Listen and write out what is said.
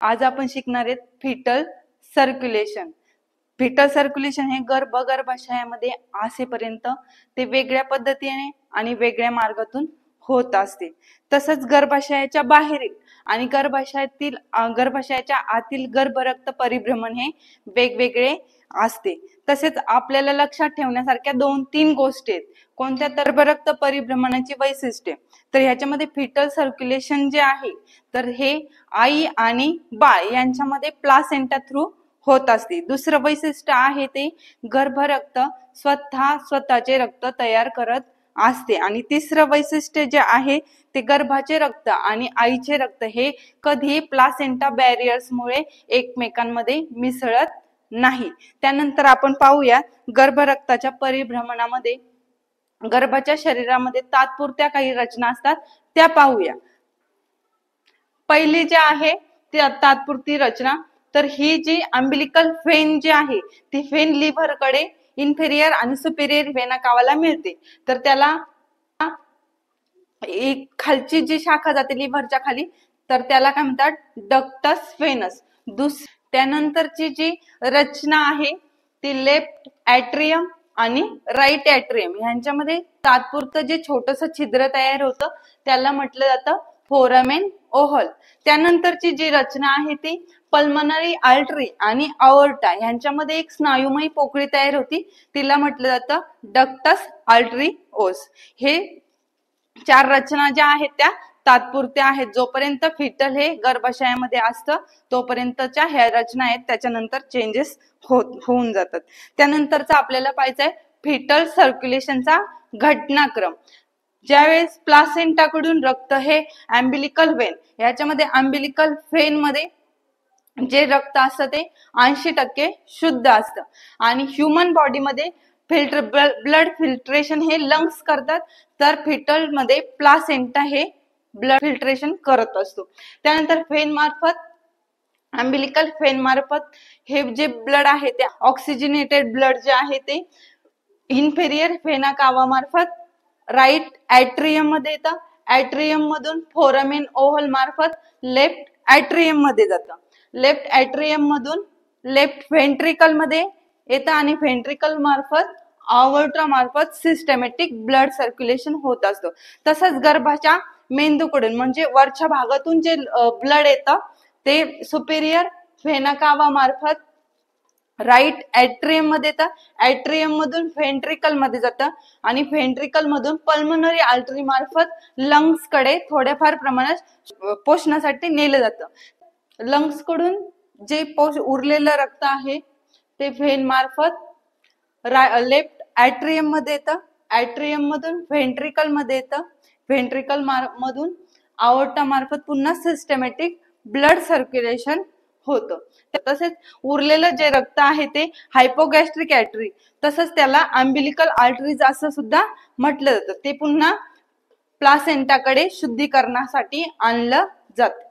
आज आपण शिकणार आहेत फिटल सर्क्युलेशन। फिटल सर्क्युलेशन हे गर्भाशयामध्ये असेपर्यंत ते वेगळ्या पद्धतीने आणि वेगळ्या मार्गातून होत असते। तसंच गर्भाशयाच्या बाहेरील आणि गर्भाशयाच्या आतील गर्भरक्त परिभ्रमण हे वेगवेगळे असते। तसेच आपल्याला लक्षात ठेवण्यासारख्या 2-3 गोष्टी आहेत। कोणत्या? तर गर्भरक्त परिभ्रमणाची वैशिष्ट्ये। तर ह्याच्यामध्ये फिटल सर्क्युलेशन जे आहे तर हे आई आणि बाळ यांच्यामध्ये प्लासेंटा थ्रू होत असते। दुसरं वैशिष्ट्य आहे ते गर्भरक्त स्वतःचे रक्त तयार करत असते। आणि तिसरं वैशिष्ट्य जे आहे ते गर्भाचे रक्त आणि आईचे रक्त हे कधी प्लासेंटा बॅरियर्स मुळे एकमेकांमध्ये मिसळत नाही। त्यानंतर आपण पाहूया गर्भरक्ताच्या परिभ्रमणामध्ये गर्भाच्या शरीरामध्ये तात्पुरत्या काही रचना असतात त्या पाहूया। पहिली जी आहे ती तात्पुरती रचना, तर ही जी अम्बिलिकल व्हेन जी आहे ती व्हेन लिव्हर कडे इन्फेरियर आणि सुपेरियर व्हेना कावाला मिळते। तर त्याला एक खालची जी शाखा जाते लिव्हरच्या खाली तर त्याला काय म्हणतात? Ductus Venus. त्यानंतरची जी रचना आहे ती लेफ्ट ॲट्रियम आणि राईट ॲट्रियम यांच्यामध्ये तात्पुरतं जे छोटस छिद्र तयार होतं त्याला म्हटलं जातं फोरामेन ओव्हल। त्यानंतरची जी रचना आहे ती पल्मनरी आर्टरी आणि अओर्टा यांच्यामध्ये एक स्नायुमयी पोकळी तयार होती, तिला म्हटलं जातं डक्टस आर्टरिओस। हे 4 रचना ज्या आहेत त्या तात्पुरत्या आहेत। जोपर्यंत फिटल हे गर्भाशयामध्ये असतं तोपर्यंतच्या ह्या रचना आहेत, त्याच्यानंतर चेंजेस होऊन जातात। त्यानंतरचा आपल्याला पाहायचंय फिटल सर्क्युलेशनचा घटनाक्रम। ज्यावेळेस प्लासेंटाकडून रक्त हे अम्बिलिकल व्हेन, याच्यामध्ये अम्बिलिकल व्हेन मध्ये जे रक्त असतं ते 80% शुद्ध असतं आणि ह्यूमन बॉडीमध्ये ब्लड फिल्ट्रेशन हे लंग्स करतात, तर फिटल मध्ये प्लासेंटा हे ब्लड फिल्ट्रेशन करत असतो। त्यानंतर व्हेन मार्फत अम्बिलिकल व्हेन मार्फत हे जे ब्लड आहे ते ऑक्सिजनेटेड ब्लड जे आहे ते इन्फेरियर व्हेना कावा मार्फत राईट ॲट्रियम मध्ये येतं। ॲट्रियम मधून फोरामेन ओव्हल मार्फत लेफ्ट ॲट्रियम मध्ये जातं। लेफ्ट ॲट्रियम मधून लेफ्ट व्हेंट्रिकल मध्ये येतं आणि व्हेंट्रिकल मार्फत अओर्टा मार्फत सिस्टमॅटिक ब्लड सर्क्युलेशन होत असतं। तसंच गर्भाच्या मेंदूकडून म्हणजे वरच्या भागातून जे ब्लड येतं ते सुपेरियर व्हेना कावा मार्फत राईट ॲट्रियम मध्ये येतं। ॲट्रियम मधून व्हेंट्रिकल मध्ये जातं आणि व्हेंट्रिकल मधून पल्मनरी आर्टरी मार्फत लंग्स कडे थोड्याफार प्रमाणात पोषणासाठी नेलं जातं। लंग्स कडून जे उरलेलं रक्त आहे ते व्हेन मार्फत लेफ्ट ॲट्रियम मध्ये येतं। ॲट्रियम मधून व्हेंट्रिकल मध्ये येतं। व्हेंट्रिकल मधून अओर्टा मार्फत पुन्हा सिस्टमॅटिक ब्लड सर्क्युलेशन होतं। तसेच उरलेलं जे रक्त आहे ते हायपोगॅस्ट्रिक ॲट्री, तसंच त्याला अम्बिलिकल आर्टरीज असं सुद्धा म्हटलं जातं, ते पुन्हा प्लासेंटाकडे शुद्धीकरणासाठी आणलं जातं।